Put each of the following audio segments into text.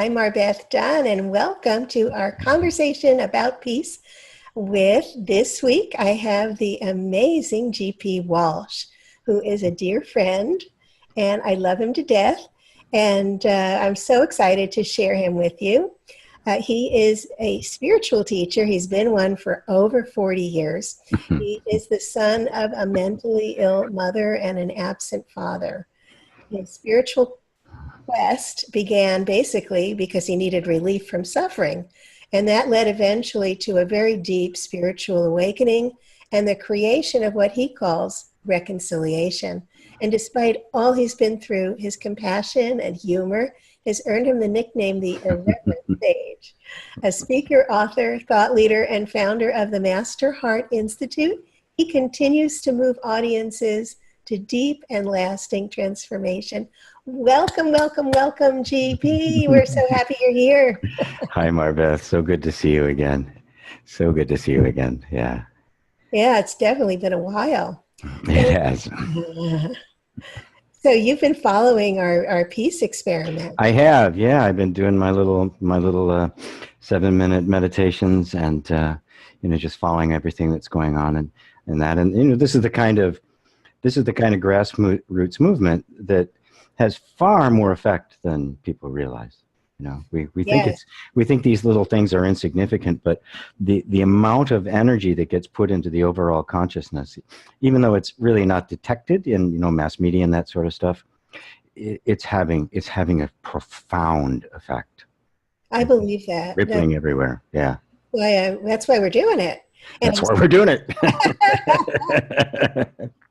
I'm MarBeth Dunn, and welcome to our conversation about peace. With this week, I have the amazing GP Walsh, who is a dear friend, and I love him to death. And I'm so excited to share him with you. He is a spiritual teacher. He's been one for over 40 years. He is the son of a mentally ill mother and an absent father. His spiritual quest began basically because he needed relief from suffering. And that led eventually to a very deep spiritual awakening and the creation of what he calls reconciliation. And despite all he's been through, his compassion and humor has earned him the nickname the Irreverent Sage. A speaker, author, thought leader, and founder of the Master Heart Institute, he continues to move audiences to deep and lasting transformation. Welcome, welcome, welcome, GP. We're so happy you're here. Hi, MarBeth. So good to see you again. So good to see you again. Yeah. Yeah, it's definitely been a while. It has. So you've been following our peace experiment. I have. Yeah, I've been doing my little 7-minute meditations and just following everything that's going on and that. And this is the kind of grassroots movement that has far more effect than people realize. We Yes. think these little things are insignificant, but the amount of energy that gets put into the overall consciousness, even though it's really not detected in mass media and that sort of stuff, it's having a profound effect. I believe that. Rippling everywhere. Yeah. That's why we're doing it. And That's why we're doing it.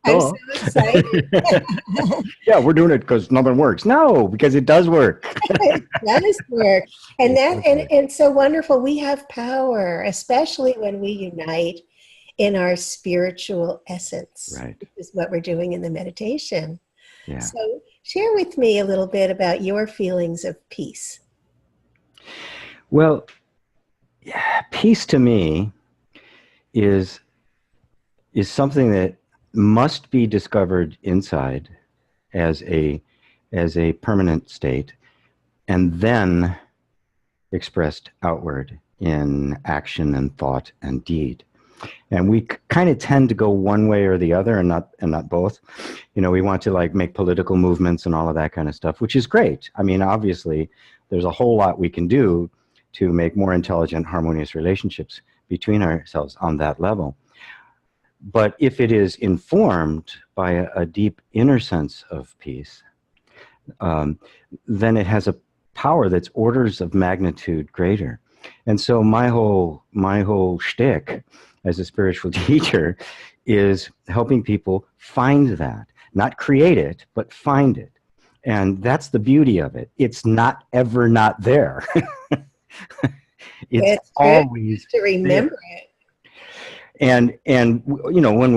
I'm so excited. Yeah, we're doing it because nothing works. No, because it does work. It does work. And and so wonderful. We have power, especially when we unite in our spiritual essence. Right. Which is what we're doing in the meditation. Yeah. So share with me a little bit about your feelings of peace. Well, peace to me is something that must be discovered inside as a permanent state and then expressed outward in action and thought and deed. And we kind of tend to go one way or the other and not both. We want to make political movements and all of that kind of stuff, which is great. I mean, obviously there's a whole lot we can do to make more intelligent, harmonious relationships between ourselves on that level. But if it is informed by a deep inner sense of peace, then it has a power that's orders of magnitude greater. And so my whole shtick as a spiritual teacher is helping people find that, not create it, but find it. And that's the beauty of it. It's not ever not there. It's always to remember it. And when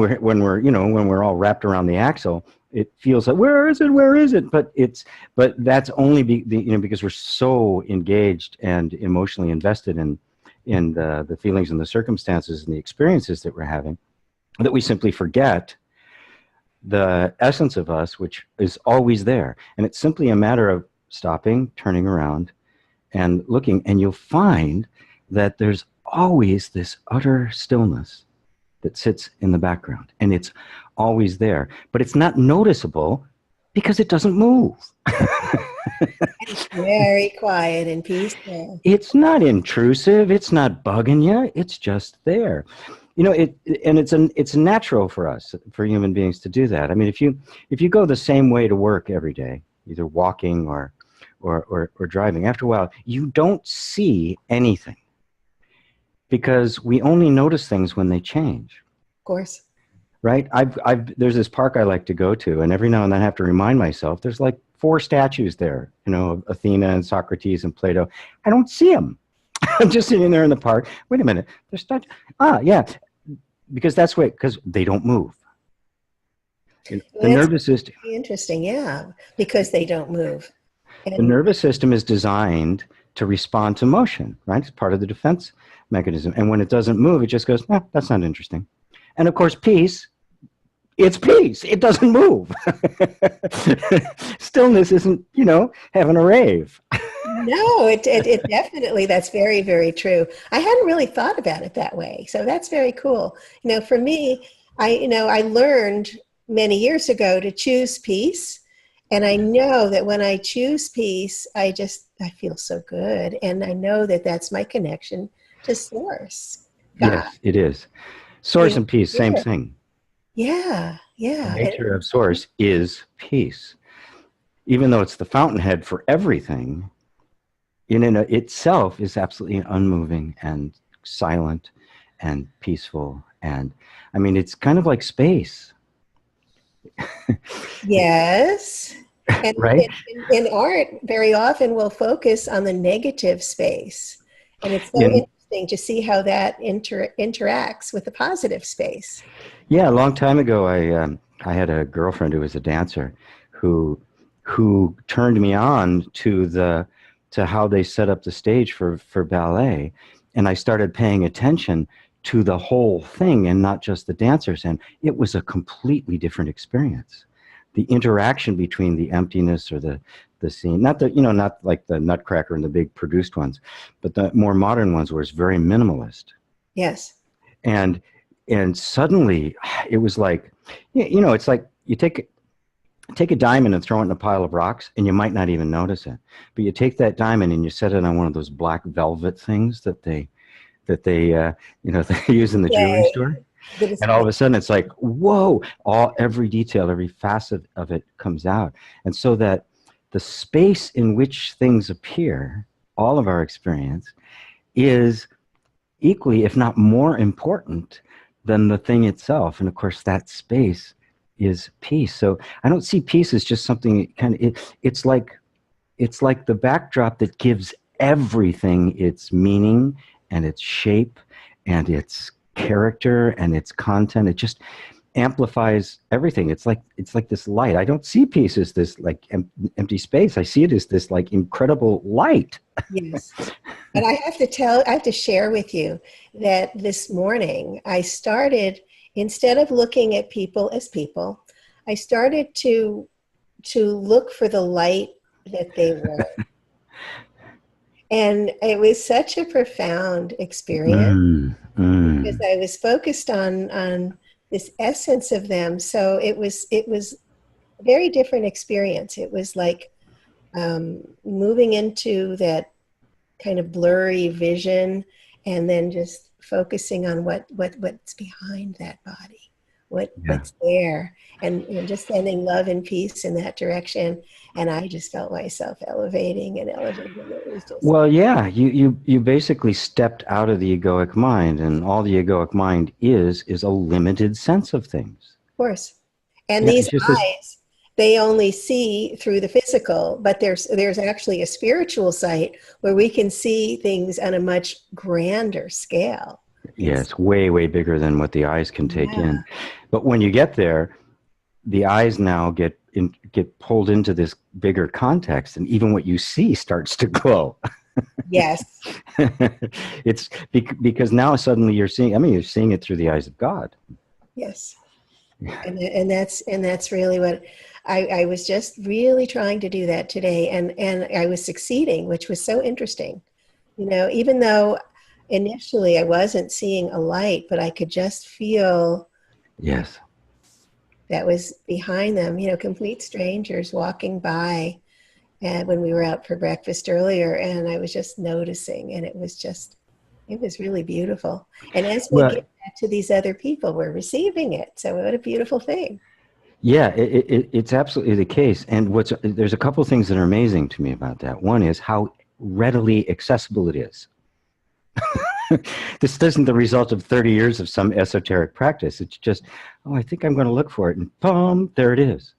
we're all wrapped around the axle, it feels like where is it? But that's only because we're so engaged and emotionally invested in the feelings and the circumstances and the experiences that we're having, that we simply forget the essence of us, which is always there. And it's simply a matter of stopping, turning around, and looking, and you'll find that there's always this utter stillness that sits in the background, and it's always there, but it's not noticeable because it doesn't move. It's very quiet and peaceful. It's not intrusive. It's not bugging you. It's just there. It's natural for us, for human beings, to do that. I mean, if you go the same way to work every day, either walking or driving, after a while, you don't see anything. Because we only notice things when they change. Of course. Right? There's this park I like to go to, and every now and then I have to remind myself, there's 4 statues there, of Athena and Socrates and Plato. I don't see them. I'm just sitting there in the park. Wait a minute. There's statues. Yeah. Because because they don't move. The nervous system. Interesting, yeah. Because they don't move. The nervous system is designed to respond to motion, right? It's part of the defense mechanism. And when it doesn't move, it just goes, that's not interesting. And of course, peace It's peace. It doesn't move. Stillness isn't, having a rave. No, it definitely, that's very, very true. I hadn't really thought about it that way. So that's very cool. For me, I learned many years ago to choose peace. And I know that when I choose peace, I feel so good. And I know that that's my connection to source, God. Yes, it is. Source and peace, same thing. Yeah, The yeah. nature of source is peace. Even though it's the fountainhead for everything, in and of itself is absolutely unmoving and silent and peaceful. And I mean, it's kind of like space. Yes. And Right? in art, very often we'll focus on the negative space. And it's so interesting to see how that interacts with the positive space. Yeah, a long time ago, I had a girlfriend who was a dancer who turned me on to how they set up the stage for ballet, and I started paying attention to the whole thing and not just the dancers, and it was a completely different experience. The interaction between the emptiness or the scene, not like the Nutcracker and the big produced ones, but the more modern ones where it's very minimalist. Yes. And suddenly it was like, it's like you take a diamond and throw it in a pile of rocks and you might not even notice it. But you take that diamond and you set it on one of those black velvet things that they they use in the jewelry store. And all of a sudden it's like, whoa, every detail, every facet of it comes out. And so that the space in which things appear, all of our experience, is equally, if not more important than the thing itself. And of course, that space is peace. So I don't see peace as just something it's like the backdrop that gives everything its meaning and its shape and its character and its content. It just amplifies everything. It's like this light. I don't see peace as this like empty space. I see it as this like incredible light. Yes. But I have to share with you that this morning I started, instead of looking at people as people, I started to look for the light that they were. And it was such a profound experience because I was focused on this essence of them. So it was a very different experience. It was like moving into that kind of blurry vision and then just focusing on what's behind that body, what's there, and just sending love and peace in that direction. And I just felt myself elevating. It was just, well, yeah, you basically stepped out of the egoic mind, and all the egoic mind is a limited sense of things. of course. And these eyes, they only see through the physical, but there's actually a spiritual sight where we can see things on a much grander scale. Yes, way, way bigger than what the eyes can take in. But when you get there, the eyes now get pulled into this bigger context, and even what you see starts to glow. Yes. It's because now suddenly you're seeing it through the eyes of God. Yes. And that's really what I was just really trying to do that today, and I was succeeding, which was so interesting. Even though initially I wasn't seeing a light, but I could just feel that was behind them, complete strangers walking by, and when we were out for breakfast earlier, and I was just noticing, and it was really beautiful. And as we get that to these other people, we're receiving it. So what a beautiful thing. Yeah, it's absolutely the case. And there's a couple of things that are amazing to me about that. One is how readily accessible it is. This isn't the result of 30 years of some esoteric practice. It's just, I think I'm going to look for it, and boom, there it is.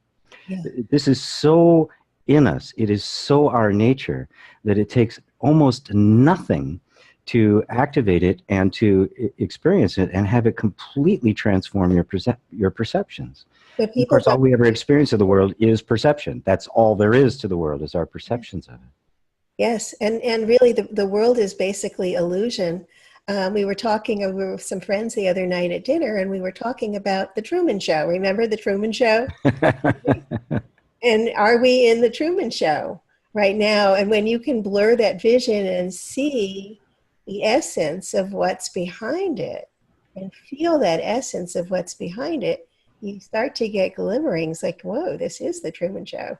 Yeah. This is so in us. It is so our nature that it takes almost nothing to activate it and to experience it and have it completely transform your perceptions. Of course, all we ever experience of the world is perception. That's all there is to the world, is our perceptions of it. Yes, and really the world is basically illusion. we were talking, we were with some friends the other night at dinner, and we were talking about the Truman Show. Remember the Truman Show? And are we in the Truman Show right now? And when you can blur that vision and see the essence of what's behind it and feel that essence of what's behind it, you start to get glimmerings like, whoa, this is the Truman Show.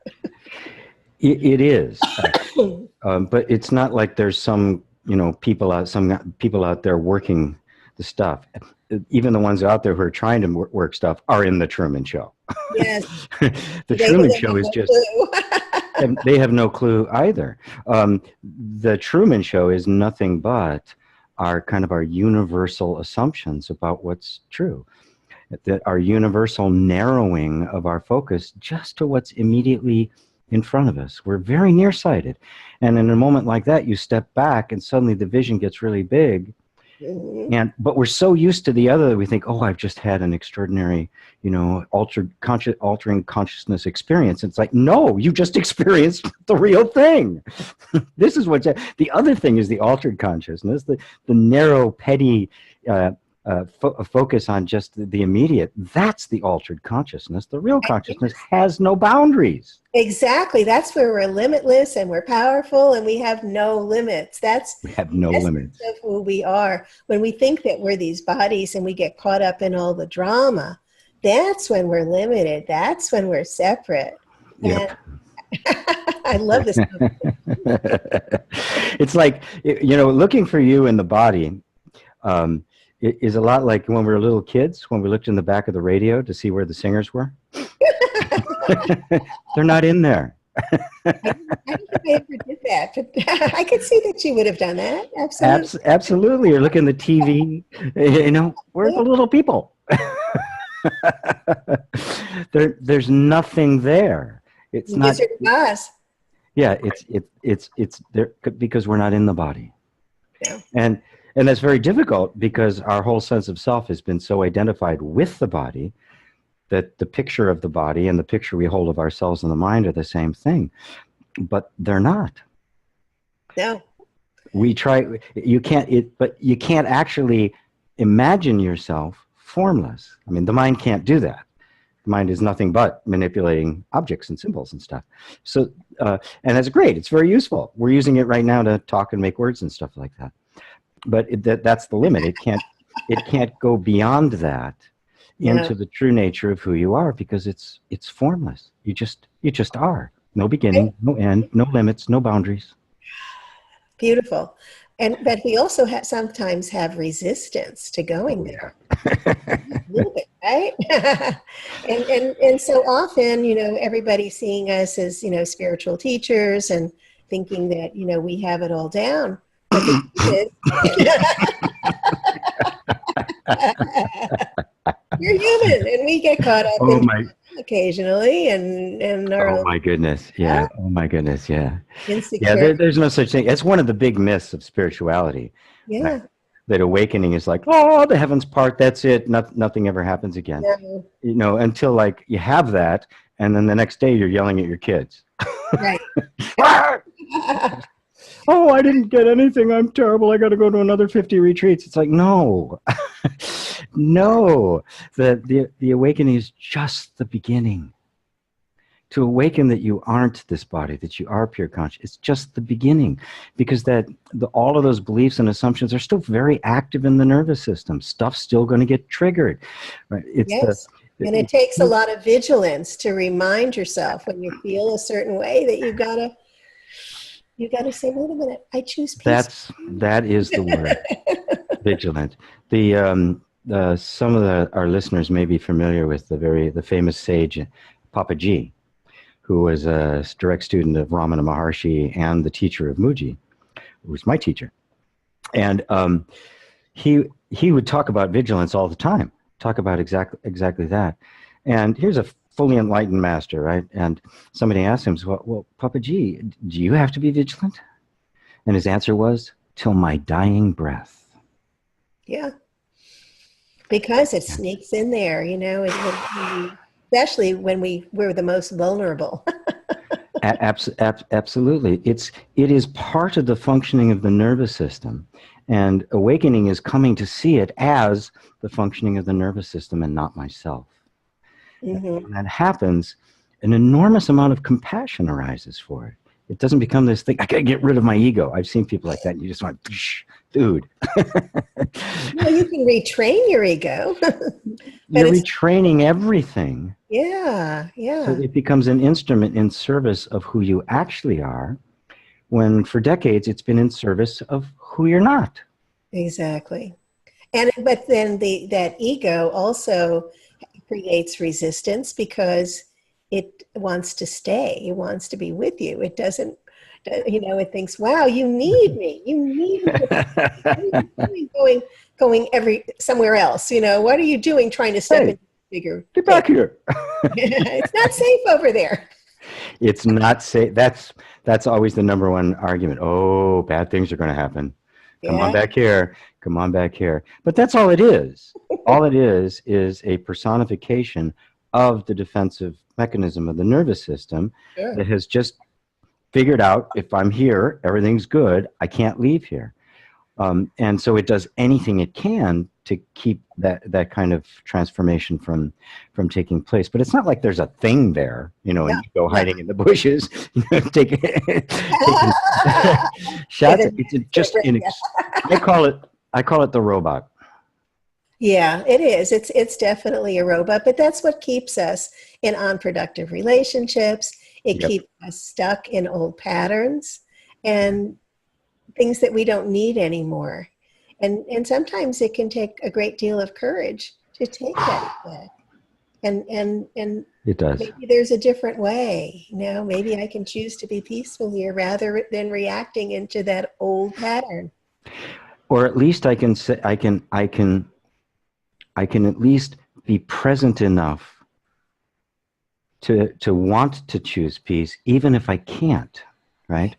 It is, but it's not like there's some people out there working the stuff. Even the ones out there who are trying to work stuff are in the Truman Show. Yes. The Truman Show is just, and they have no clue either. The Truman Show is nothing but our universal assumptions about what's true. That our universal narrowing of our focus just to what's immediately in front of us. We're very nearsighted. And in a moment like that, you step back and suddenly the vision gets really big. Mm-hmm. But we're so used to the other that we think, oh, I've just had an extraordinary, altering consciousness experience. It's like, no, you just experienced the real thing. This is what's the other thing is the altered consciousness, the narrow, petty focus on just the immediate. That's the altered consciousness. The real consciousness has no boundaries. Exactly. That's where we're limitless and we're powerful and we have no limits. We have no limits of who we are. When we think that we're these bodies and we get caught up in all the drama, that's when we're limited. That's when we're separate. Yep. I love this. It's like, looking for you in the body it is a lot like when we were little kids, when we looked in the back of the radio to see where the singers were. They're not in there. I don't think I ever did that, but I could see that you would have done that. Absolutely. Absolutely. You're looking at the TV, where are the little people? There's nothing there. It's not. Wizard of Oz. Yeah, it's there because we're not in the body. Yeah. And that's very difficult because our whole sense of self has been so identified with the body that the picture of the body and the picture we hold of ourselves in the mind are the same thing, but they're not. No. We try, but you can't actually imagine yourself formless. I mean, the mind can't do that. The mind is nothing but manipulating objects and symbols and stuff. So, and that's great. It's very useful. We're using it right now to talk and make words and stuff like that. But that's the limit. It can't go beyond that into the true nature of who you are because it's formless. You just are. No beginning, no end, no limits, no boundaries. Beautiful. But we also sometimes have resistance to going there. A little bit, right? and so often, everybody's seeing us as, spiritual teachers and thinking that, we have it all down. But you're human, and we get caught up occasionally, and our oh my goodness, yeah, oh my goodness, yeah, insecure. Yeah. There's no such thing. It's one of the big myths of spirituality. Yeah, that awakening is like, oh, the heavens part. That's it. Nothing ever happens again. No. Until like you have that, and then the next day you're yelling at your kids. Right. Oh, I didn't get anything. I'm terrible. I got to go to another 50 retreats. It's like, no, no. The awakening is just the beginning. To awaken that you aren't this body, that you are pure conscious, it's just the beginning. Because all of those beliefs and assumptions are still very active in the nervous system. Stuff's still going to get triggered. Right? And it takes a lot of vigilance to remind yourself when you feel a certain way that you gotta say, wait a minute, I choose peace. That is the word, vigilant. Some of our listeners may be familiar with the famous sage Papaji, who was a direct student of Ramana Maharshi and the teacher of Muji, who was my teacher. And he would talk about vigilance all the time, talk about exactly that. And here's a fully enlightened master, right? And somebody asked him, well, Papaji, do you have to be vigilant? And his answer was, till my dying breath. Yeah. Because it sneaks in there, especially when we're the most vulnerable. Absolutely. It is part of the functioning of the nervous system. And awakening is coming to see it as the functioning of the nervous system and not myself. Mm-hmm. When that happens, an enormous amount of compassion arises for it. It doesn't become this thing, I gotta get rid of my ego. I've seen people like that, and you just want, dude. Well, you can retrain your ego. You're retraining everything. Yeah, yeah. So it becomes an instrument in service of who you actually are, when for decades it's been in service of who you're not. Exactly. But then that ego also creates resistance because it wants to stay. It wants to be with you. It doesn't, it thinks, wow, you need me. You need me. What are you doing going somewhere else? What are you doing trying to step into bigger? Get back here. It's not safe over there. It's not safe. That's always the number one argument. Oh, bad things are going to happen. Come on back here. Come on back here. But that's all it is. All it is a personification of the defensive mechanism of the nervous system that has just figured out, if I'm here, everything's good. I can't leave here. And so it does anything it can to keep that kind of transformation from taking place. But it's not like there's a thing there, and you go hiding in the bushes, taking shots. It's just I call it the robot. Yeah, it is. It's definitely a robot, but that's what keeps us in unproductive relationships. It keeps us stuck in old patterns and things that we don't need anymore. And sometimes it can take a great deal of courage to take that back. And it does. Maybe there's a different way. Maybe I can choose to be peaceful here rather than reacting into that old pattern. Or at least I can say I can at least be present enough to want to choose peace, even if I can't, right?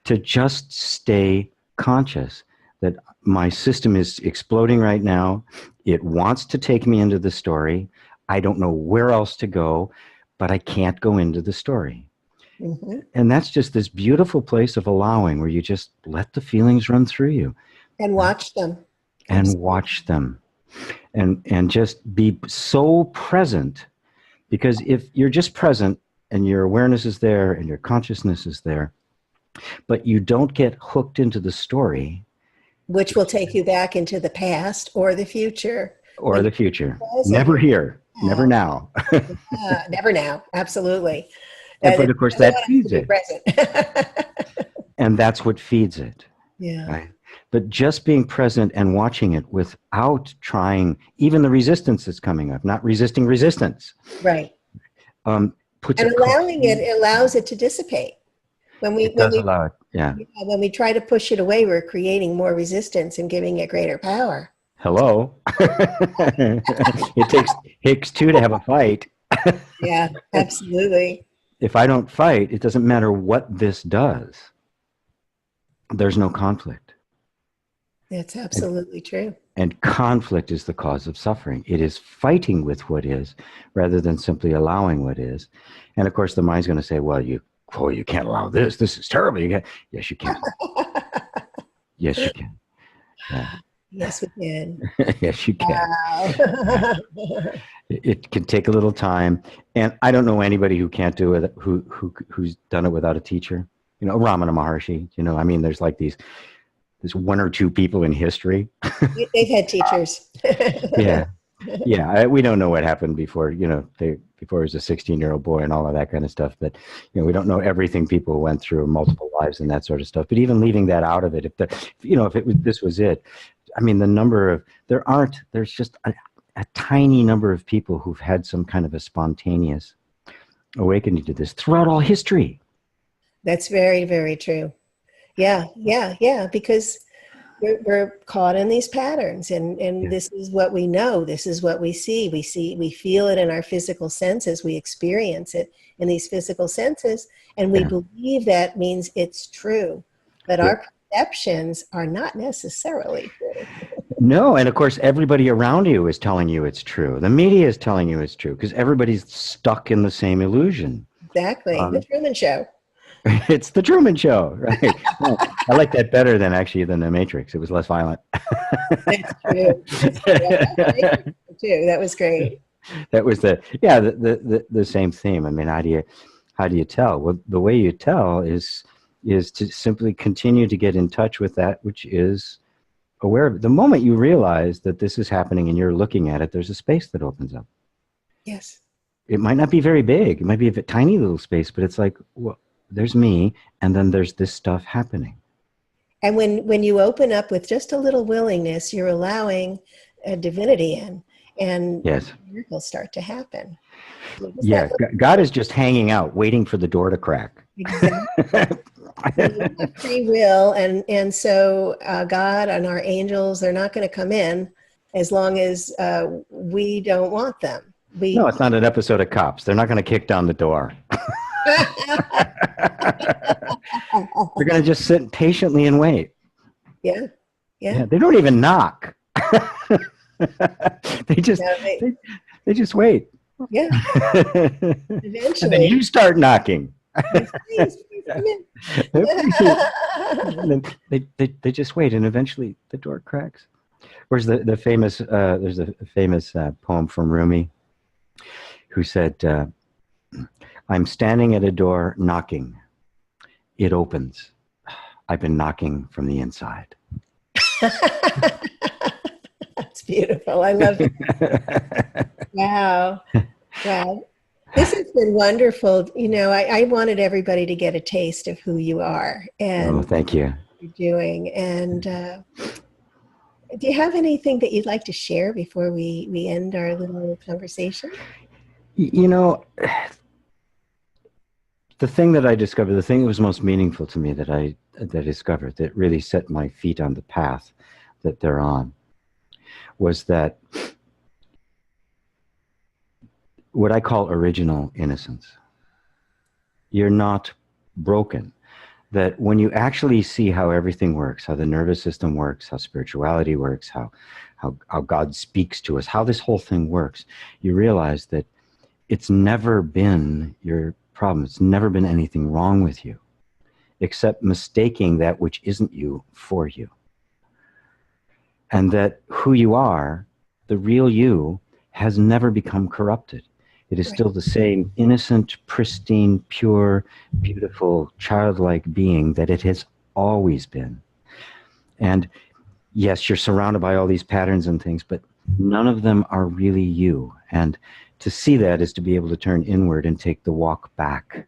To just stay conscious that my system is exploding right now. It wants to take me into the story. I don't know where else to go, but I can't go into the story. Mm-hmm. And that's just this beautiful place of allowing, where you just let the feelings run through you. And watch them. And watch them. And just be so present. Because if you're just present and your awareness is there and your consciousness is there, but you don't get hooked into the story, which will take you back into the past or the future. Or the future. Never here. Never now. Never now. Absolutely. But of course that feeds it. And that's what feeds it. Yeah. Right? But just being present and watching it without trying, even the resistance that's coming up, not resisting resistance. Right. Allowing it allows it to dissipate. When we try to push it away, we're creating more resistance and giving it greater power. Hello. It takes two to have a fight. Yeah, absolutely. If I don't fight, it doesn't matter what this does. There's no conflict. That's absolutely true. And conflict is the cause of suffering. It is fighting with what is rather than simply allowing what is. And of course, the mind's going to say, well, you can't allow this. This is terrible. Yes, you can. Yes, you can. Yeah. Yes, we can. Yes, you can. Wow. It can take a little time. And I don't know anybody who can't do it, who's done it without a teacher. Ramana Maharshi, there's like there's one or two people in history. They've had teachers. Yeah. Yeah. We don't know what happened before, before he was a 16-year-old boy and all of that kind of stuff. But, we don't know everything people went through, multiple lives and that sort of stuff. But even leaving that out of it, this was it. There's just a tiny number of people who've had some kind of a spontaneous awakening to this throughout all history. That's very, very true. Yeah. Because we're caught in these patterns, and This is what we know. This is what we see. We feel it in our physical senses. We experience it in these physical senses, and we believe that means it's true. But our perceptions are not necessarily true. No, and of course, everybody around you is telling you it's true. The media is telling you it's true because everybody's stuck in the same illusion. Exactly. The Truman Show. It's the Truman Show, right? No, I like that better than the Matrix. It was less violent. That's true. That's true. I love the Matrix too. That was great. That was the same theme. I mean, how do you tell? Well, the way you tell is to simply continue to get in touch with that which is aware of it. The moment you realize that this is happening and you're looking at it, there's a space that opens up. Yes. It might not be very big. It might be a tiny little space, but it's like, well, there's me, and then there's this stuff happening. And when you open up with just a little willingness, you're allowing a divinity in, and yes, miracles start to happen. Yeah, God is just hanging out, waiting for the door to crack. Exactly. Free will, and so God and our angels, they're not going to come in as long as we don't want them. No, it's not an episode of Cops. They're not going to kick down the door. They're going to just sit patiently and wait. Yeah. They don't even knock. They just wait. Yeah. Eventually. And then you start knocking. Please come in. And then they just wait, and eventually the door cracks. Where's the famous? There's a famous poem from Rumi, who said, "I'm standing at a door knocking. It opens. I've been knocking from the inside." That's beautiful. I love it. Wow. This has been wonderful. You know, I wanted everybody to get a taste of who you are and thank you. what you're doing. And do you have anything that you'd like to share before we end our little conversation? You know, the thing that I discovered, the thing that was most meaningful to me that I discovered, that really set my feet on the path that they're on, was that what I call original innocence. You're not broken. That when you actually see how everything works, how the nervous system works, how spirituality works, how God speaks to us, how this whole thing works, you realize that it's never been your problem. It's never been anything wrong with you, except mistaking that which isn't you for you. And that who you are, the real you, has never become corrupted. It is still the same innocent, pristine, pure, beautiful, childlike being that it has always been. And yes, you're surrounded by all these patterns and things, but none of them are really you. And to see that is to be able to turn inward and take the walk back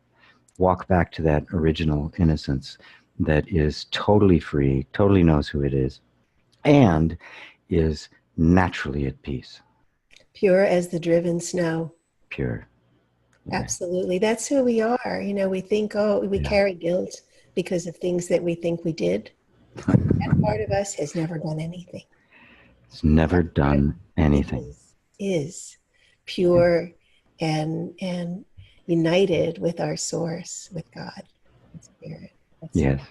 to that original innocence that is totally free, totally knows who it is, and is naturally at peace. Pure as the driven snow. Pure. Yeah. Absolutely. That's who we are. You know, we think, we carry guilt because of things that we think we did. That part of us has never done anything. It's never done anything. Is pure and united with our source, with God and Spirit. Yes.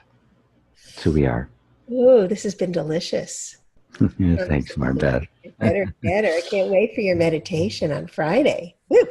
That's who we are. Oh, this has been delicious. Thanks, MarBeth. Better. I can't wait for your meditation on Friday. Woo.